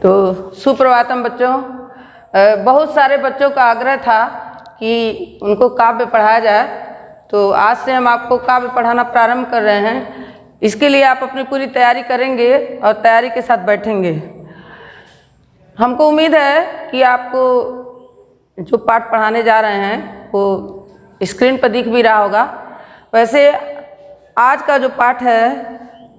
तो सुप्रभातम बच्चों। बहुत सारे बच्चों का आग्रह था कि उनको काव्य पढ़ाया जाए, तो आज से हम आपको काव्य पढ़ाना प्रारंभ कर रहे हैं। इसके लिए आप अपनी पूरी तैयारी करेंगे और तैयारी के साथ बैठेंगे। हमको उम्मीद है कि आपको जो पाठ पढ़ाने जा रहे हैं वो स्क्रीन पर दिख भी रहा होगा। वैसे आज का जो पाठ है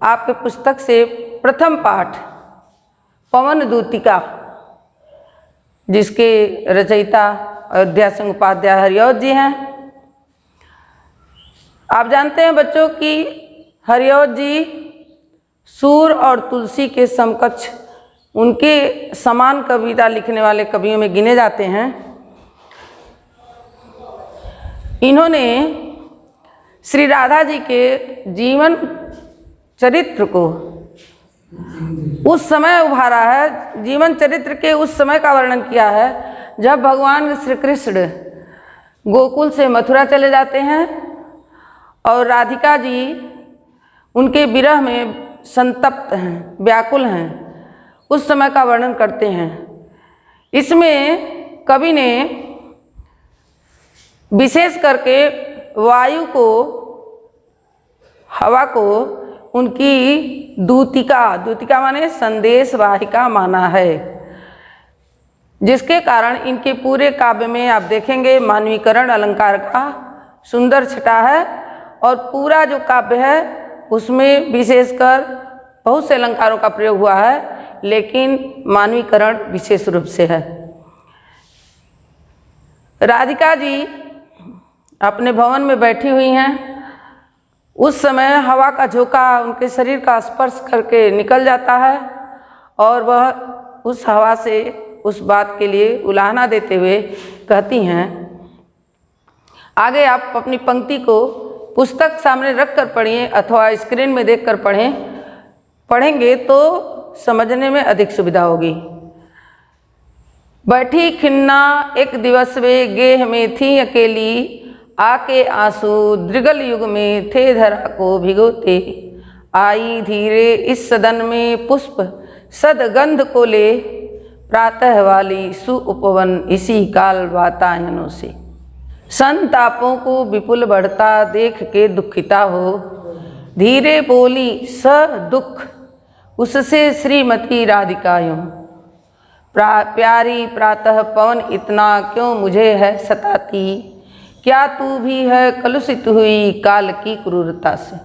आपके पुस्तक से प्रथम पाठ पवन दूतिका, जिसके रचयिता अयोध्या सिंह उपाध्याय हरिऔध जी हैं। आप जानते हैं बच्चों कि हरिऔध जी सूर और तुलसी के समकक्ष, उनके समान कविता लिखने वाले कवियों में गिने जाते हैं। इन्होंने श्री राधा जी के जीवन चरित्र को उस समय उभारा है, जीवन चरित्र के उस समय का वर्णन किया है जब भगवान श्री कृष्ण गोकुल से मथुरा चले जाते हैं और राधिका जी उनके विरह में संतप्त हैं, व्याकुल हैं। उस समय का वर्णन करते हैं। इसमें कवि ने विशेष करके वायु को, हवा को उनकी दूतिका माने संदेश वाहिका माना है, जिसके कारण इनके पूरे काव्य में आप देखेंगे मानवीकरण अलंकार का सुंदर छटा है। और पूरा जो काव्य है उसमें विशेषकर बहुत से अलंकारों का प्रयोग हुआ है, लेकिन मानवीकरण विशेष रूप से है। राधिका जी अपने भवन में बैठी हुई हैं। उस समय हवा का झोंका उनके शरीर का स्पर्श करके निकल जाता है और वह उस हवा से उस बात के लिए उलाहना देते हुए कहती हैं। आगे आप अपनी पंक्ति को पुस्तक सामने रख कर पढ़िए अथवा स्क्रीन में देख कर पढ़ेंगे तो समझने में अधिक सुविधा होगी। बैठी खिन्ना एक दिवस वे गेह में थी अकेली, आके आंसू दृगल युग में थे धरा को भिगोते। आई धीरे इस सदन में पुष्प सदगंध को ले, प्रातः वाली सुउपवन इसी काल वातायनों से। संतापों को विपुल बढ़ता देख के दुखिता हो, धीरे बोली स दुख उससे श्रीमती राधिका यूं। प्यारी प्रातः पवन इतना क्यों मुझे है सताती, क्या तू भी है कलुषित हुई काल की क्रूरता से।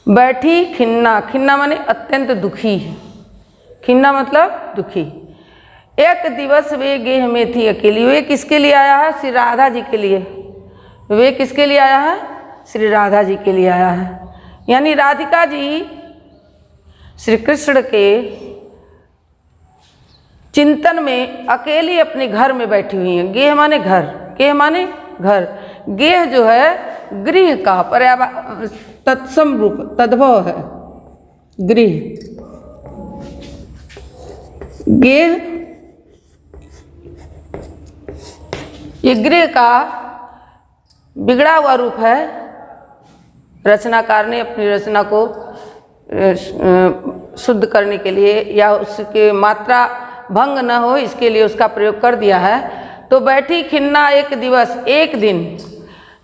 बैठी खिन्ना, खिन्ना माने अत्यंत दुखी, खिन्ना मतलब दुखी। एक दिवस वे गेह में थी अकेली। वे किसके लिए आया है? श्री राधा जी के लिए। वे किसके लिए आया है? श्री राधा जी के लिए आया है। यानी राधिका जी श्री कृष्ण के चिंतन में अकेली अपने घर में बैठी हुई हैं। गेह माने घर, गेह माने घर। गेह जो है गृह का पर्यावार तत्सम रूप तद्भव है, गृह। गेह ये गृह का बिगड़ा हुआ रूप है। रचनाकार ने अपनी रचना को शुद्ध करने के लिए या उसके मात्रा भंग न हो इसके लिए उसका प्रयोग कर दिया है। तो बैठी खिन्ना एक दिवस, एक दिन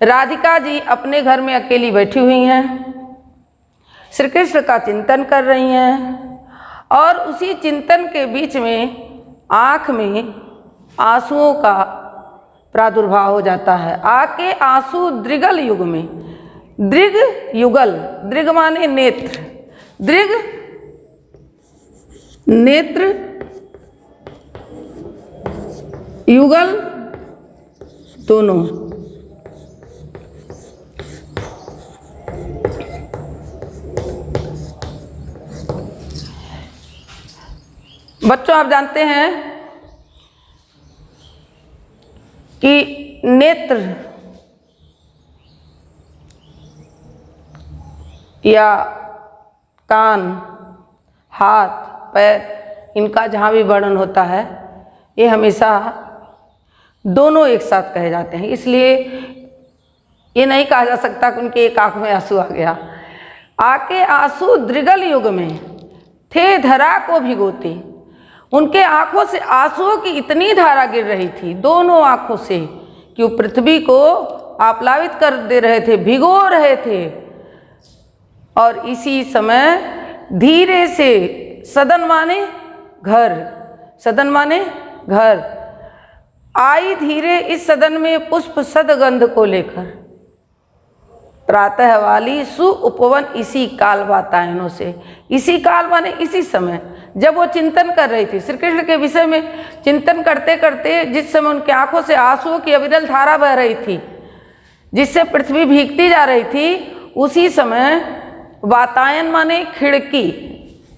राधिका जी अपने घर में अकेली बैठी हुई हैं, श्री कृष्ण का चिंतन कर रही हैं और उसी चिंतन के बीच में आँख में आंसुओं का प्रादुर्भाव हो जाता है। आके आंसू दृगल युग में, दृग युगल, दृग माने नेत्र, दृग नेत्र, युगल दोनों। बच्चों आप जानते हैं कि नेत्र या कान, हाथ, पैर, इनका जहाँ भी वर्णन होता है ये हमेशा दोनों एक साथ कहे जाते हैं। इसलिए ये नहीं कहा जा सकता कि उनके एक आँख में आंसू आ गया। आके आंसू दृगल युग में थे धरा को भिगोते। उनके आंखों से आंसुओं की इतनी धारा गिर रही थी, दोनों आंखों से, कि वो पृथ्वी को आप्लावित कर दे रहे थे, भिगो रहे थे। और इसी समय धीरे से, सदन माने घर, सदन माने घर, आई धीरे इस सदन में पुष्प सदगंध को लेकर, प्रातः वाली सु उपवन इसी काल वातायनों से। इसी काल माने इसी समय, जब वो चिंतन कर रही थी श्री कृष्ण के विषय में, चिंतन करते करते जिस समय उनकी आंखों से आंसुओं की अविरल धारा बह रही थी, जिससे पृथ्वी भीगती जा रही थी, उसी समय वातायन माने खिड़की,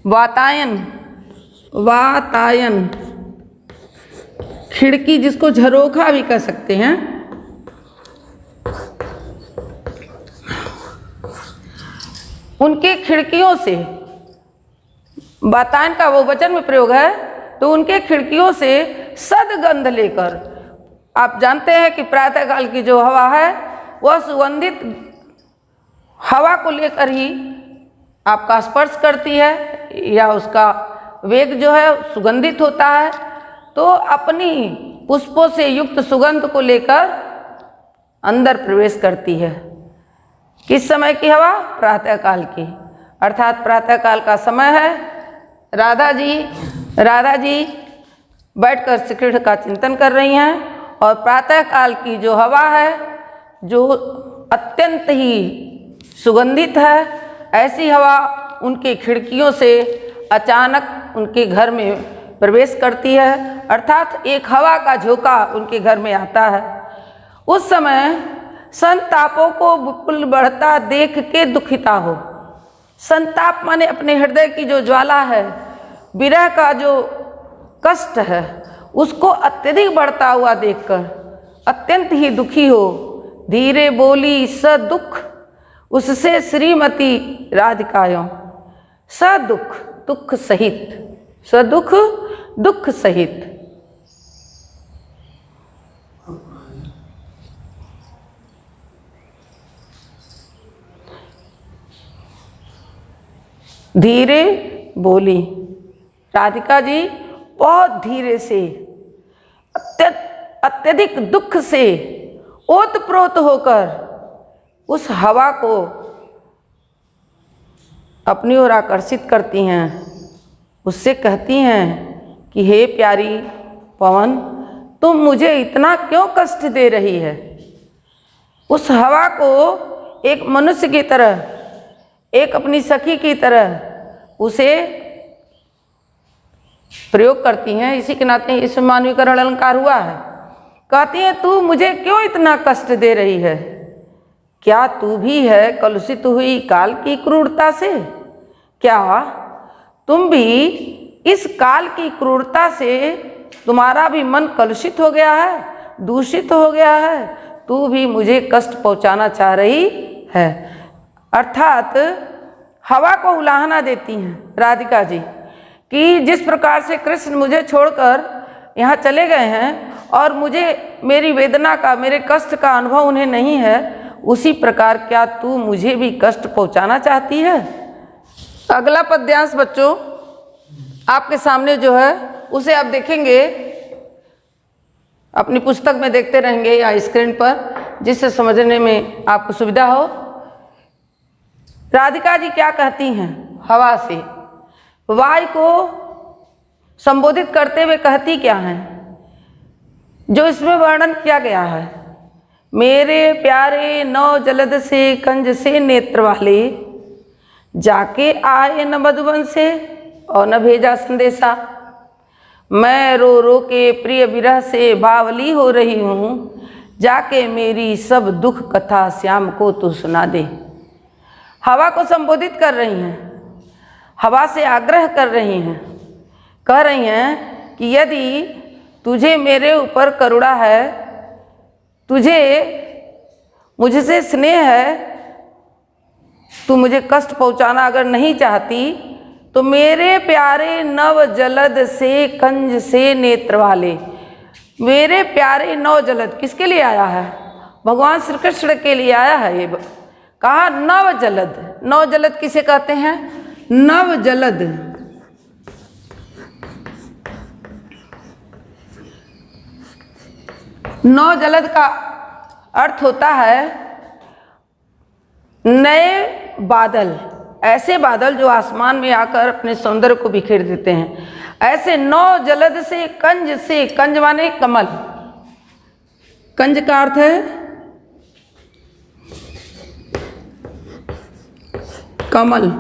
वातायन, वातायन खिड़की, जिसको झरोखा भी कह सकते हैं, उनके खिड़कियों से, वातायन का वो वचन में प्रयोग है, तो उनके खिड़कियों से सदगंध लेकर, आप जानते हैं कि प्रातःकाल की जो हवा है वह सुगंधित हवा को लेकर ही आपका स्पर्श करती है, या उसका वेग जो है सुगंधित होता है, तो अपनी पुष्पों से युक्त सुगंध को लेकर अंदर प्रवेश करती है। किस समय की हवा? प्रातःकाल की, अर्थात प्रातःकाल का समय है। राधा जी बैठकर श्री कृष्ण का चिंतन कर रही हैं, और प्रातःकाल की जो हवा है, जो अत्यंत ही सुगंधित है, ऐसी हवा उनके खिड़कियों से अचानक उनके घर में प्रवेश करती है, अर्थात एक हवा का झोंका उनके घर में आता है। उस समय संतापों को विपुल बढ़ता देख के दुखिता हो। संताप माने अपने हृदय की जो ज्वाला है, विरह का जो कष्ट है, उसको अत्यधिक बढ़ता हुआ देखकर अत्यंत ही दुखी हो, धीरे बोली स दुख उससे श्रीमती राधिकायों। स दुख, दुख सहित, स दुख, दुख सहित। धीरे बोली राधिका जी, बहुत धीरे से, अत्यधिक दुख से ओतप्रोत होकर उस हवा को अपनी ओर आकर्षित करती हैं। उससे कहती हैं कि हे प्यारी पवन, तुम मुझे इतना क्यों कष्ट दे रही है। उस हवा को एक मनुष्य की तरह, एक अपनी सखी की तरह उसे प्रयोग करती हैं। इसी के नाते इसमें मानवीकरण अलंकार हुआ है। कहती है, तू मुझे क्यों इतना कष्ट दे रही है? क्या तू भी है कलुषित हुई काल की क्रूरता से? क्या तुम भी इस काल की क्रूरता से, तुम्हारा भी मन कलुषित हो गया है, दूषित हो गया है, तू भी मुझे कष्ट पहुंचाना चाह रही है? अर्थात हवा को उलाहना देती हैं राधिका जी कि जिस प्रकार से कृष्ण मुझे छोड़कर यहाँ चले गए हैं और मुझे मेरी वेदना का, मेरे कष्ट का अनुभव उन्हें नहीं है, उसी प्रकार क्या तू मुझे भी कष्ट पहुँचाना चाहती है? अगला पद्यांश बच्चों आपके सामने जो है उसे आप देखेंगे, अपनी पुस्तक में देखते रहेंगे या स्क्रीन पर, जिससे समझने में आपको सुविधा हो। राधिका जी क्या कहती हैं हवा से? वायु को संबोधित करते हुए कहती क्या हैं, जो इसमें वर्णन किया गया है। मेरे प्यारे नौ जलद से कंज से नेत्र वाले, जाके आए न मधुबन से और न भेजा संदेशा। मैं रो रो के प्रिय विरह से बावली हो रही हूँ, जाके मेरी सब दुख कथा श्याम को तू सुना दे। हवा को संबोधित कर रही हैं, हवा से आग्रह कर रही हैं, कह रही हैं कि यदि तुझे मेरे ऊपर करुणा है, तुझे मुझसे स्नेह है, तू मुझे कष्ट पहुंचाना अगर नहीं चाहती, तो मेरे प्यारे नव जलद से कंज से नेत्र वाले, मेरे प्यारे नव जलद किसके लिए आया है? भगवान श्री कृष्ण के लिए आया है। ये कहा नव जलद, नव जलद किसे कहते हैं? नव जलद, नौ जलद का अर्थ होता है नए बादल, ऐसे बादल जो आसमान में आकर अपने सौंदर्य को बिखेर देते हैं। ऐसे नौ जलद से, कंज माने कमल, कंज का अर्थ है कमल।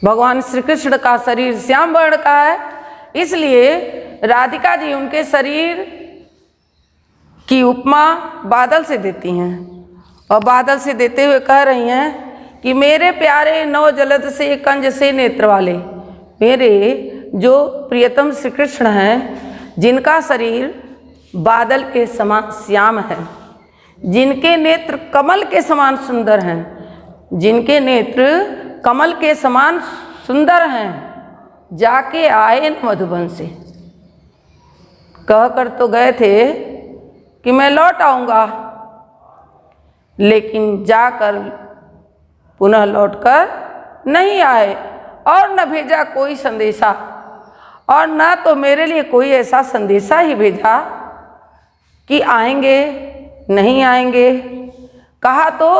भगवान श्री कृष्ण का शरीर श्याम वर्ण का है, इसलिए राधिका जी उनके शरीर की उपमा बादल से देती हैं और बादल से देते हुए कह रही हैं कि मेरे प्यारे नौ जलद से, कंज से नेत्र वाले, मेरे जो प्रियतम श्री कृष्ण हैं, जिनका शरीर बादल के समान श्याम है, जिनके नेत्र कमल के समान सुंदर हैं, जिनके नेत्र कमल के समान सुंदर हैं, जाके आए मधुबन से। कह कर तो गए थे कि मैं लौट आऊँगा, लेकिन जाकर पुनः लौटकर नहीं आए और न भेजा कोई संदेशा, और ना तो मेरे लिए कोई ऐसा संदेशा ही भेजा कि आएंगे नहीं आएंगे। कहा तो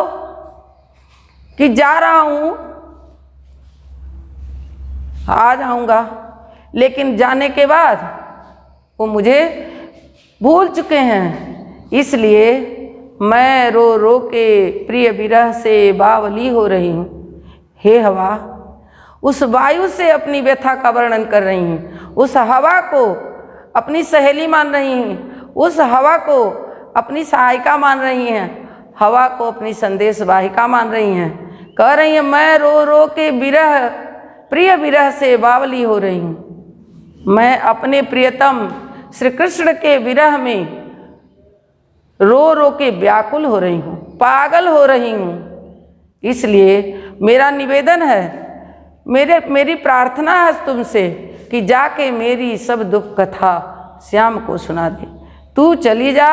कि जा रहा हूँ, आ जाऊँगा, लेकिन जाने के बाद वो मुझे भूल चुके हैं, इसलिए मैं रो रो के प्रिय विरह से बावली हो रही हूँ। हे हवा, उस वायु से अपनी व्यथा का वर्णन कर रही हूँ, उस हवा को अपनी सहेली मान रही हैं, उस हवा को अपनी सहायिका मान रही हैं, हवा को अपनी संदेश वाहिका मान रही हैं। कह रही हैं मैं रो रो के विरह, प्रिय विरह से बावली हो रही हूँ। मैं अपने प्रियतम श्री कृष्ण के विरह में रो रो के व्याकुल हो रही हूँ, पागल हो रही हूँ। इसलिए मेरा निवेदन है, मेरी प्रार्थना है तुमसे कि जाके मेरी सब दुख कथा श्याम को सुना दे। तू चली जा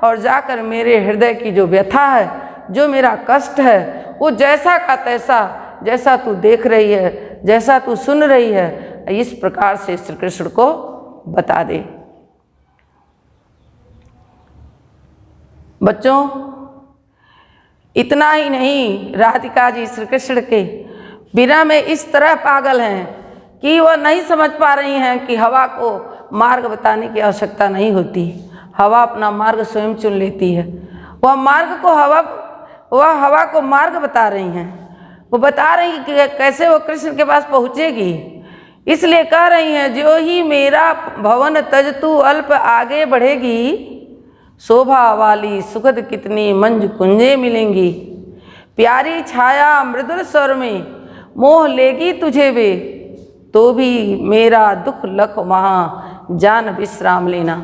और जाकर मेरे हृदय की जो व्यथा है, जो मेरा कष्ट है, वो जैसा का तैसा, जैसा तू देख रही है, जैसा तू सुन रही है, इस प्रकार से श्री कृष्ण को बता दे। बच्चों, इतना ही नहीं, राधिका जी श्री कृष्ण के विरह में इस तरह पागल हैं कि वह नहीं समझ पा रही हैं कि हवा को मार्ग बताने की आवश्यकता नहीं होती, हवा अपना मार्ग स्वयं चुन लेती है। वह हवा को मार्ग बता रही हैं, वो बता रही कि कैसे वो कृष्ण के पास पहुँचेगी। इसलिए कह रही हैं जो ही मेरा भवन तज तू अल्प आगे बढ़ेगी, शोभा वाली सुखद कितनी मंज कुंजे मिलेंगी। प्यारी छाया मृदुल स्वर में मोह लेगी तुझे वे, तो भी मेरा दुख लख वहाँ जान विश्राम लेना।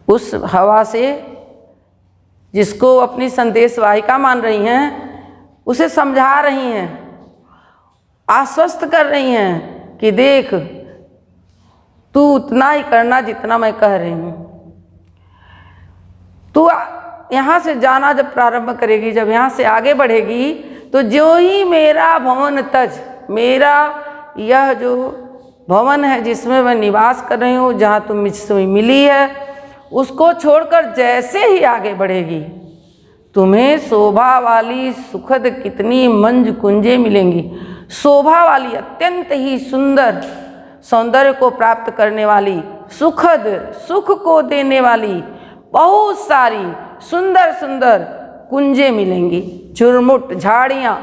उस हवा से जिसको अपनी संदेश वाहिका मान रही हैं, उसे समझा रही हैं, आश्वस्त कर रही हैं कि देख तू उतना ही करना जितना मैं कह रही हूँ। तू यहाँ से जाना जब प्रारंभ करेगी, जब यहाँ से आगे बढ़ेगी, तो जो ही मेरा भवन तज, मेरा यह जो भवन है जिसमें मैं निवास कर रही हूँ, जहाँ तुम मुझसे मिली है, उसको छोड़कर जैसे ही आगे बढ़ेगी, तुम्हें शोभा वाली सुखद कितनी मंज कुंजे मिलेंगी। शोभा वाली, अत्यंत ही सुंदर, सौंदर्य को प्राप्त करने वाली, सुखद, सुख को देने वाली बहुत सारी सुंदर सुंदर कुंजे मिलेंगी, झुरमुट झाड़ियाँ।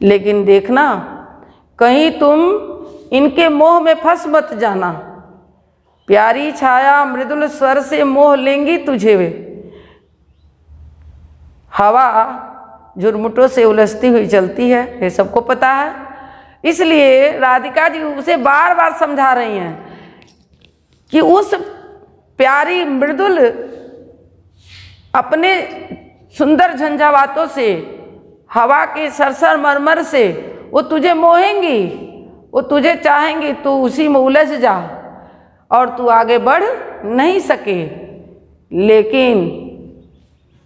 लेकिन देखना कहीं तुम इनके मोह में फंस मत जाना। प्यारी छाया मृदुल स्वर से मोह लेंगी तुझे वे। हवा झुरमुटों से उलझती हुई चलती है, ये सबको पता है। इसलिए राधिका जी उसे बार बार समझा रही हैं कि उस प्यारी मृदुल अपने सुंदर झंझावातों से, हवा के सरसर मरमर से वो तुझे मोहेंगी, वो तुझे चाहेंगी, तू उसी में उलझ जा और तू आगे बढ़ नहीं सके। लेकिन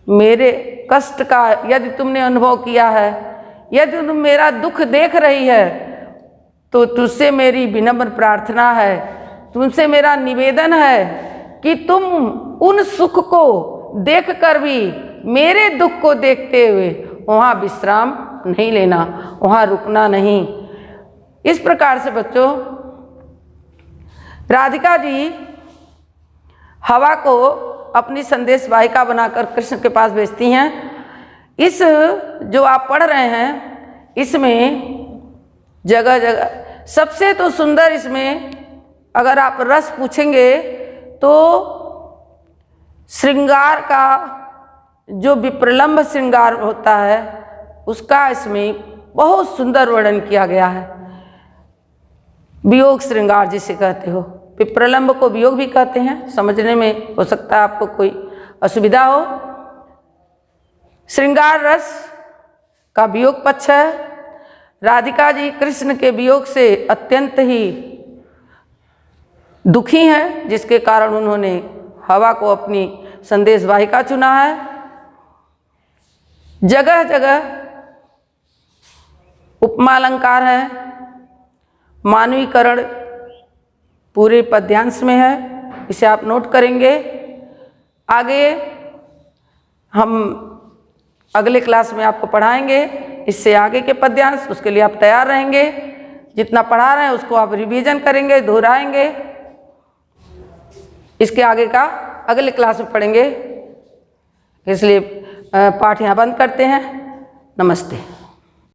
मेरे कष्ट का यदि तुमने अनुभव किया है, यदि तुम मेरा दुख देख रही है तो तुझसे मेरी विनम्र प्रार्थना है, तुमसे मेरा निवेदन है कि तुम उन सुख को देखकर भी मेरे दुख को देखते हुए वहाँ विश्राम नहीं लेना, वहाँ रुकना नहीं। इस प्रकार से बच्चों राधिका जी हवा को अपनी संदेश वाहिका बनाकर कृष्ण के पास भेजती हैं। इस जो आप पढ़ रहे हैं इसमें जगह जगह सबसे तो सुंदर, इसमें अगर आप रस पूछेंगे तो श्रृंगार का जो विप्रलंब श्रृंगार होता है उसका इसमें बहुत सुंदर वर्णन किया गया है। वियोग श्रृंगार जिसे कहते हो, विप्रलंब को वियोग भी कहते हैं, समझने में हो सकता है आपको कोई असुविधा हो। श्रृंगार रस का वियोग पक्ष है। राधिका जी कृष्ण के वियोग से अत्यंत ही दुखी हैं, जिसके कारण उन्होंने हवा को अपनी संदेश वाहिका चुना है। जगह जगह उपमा अलंकार है, मानवीकरण पूरे पद्यांश में है, इसे आप नोट करेंगे। आगे हम अगले क्लास में आपको पढ़ाएंगे इससे आगे के पद्यांश, उसके लिए आप तैयार रहेंगे। जितना पढ़ा रहे हैं उसको आप रिवीजन करेंगे, दोहराएंगे। इसके आगे का अगले क्लास में पढ़ेंगे, इसलिए पाठ यहाँ बंद करते हैं। नमस्ते।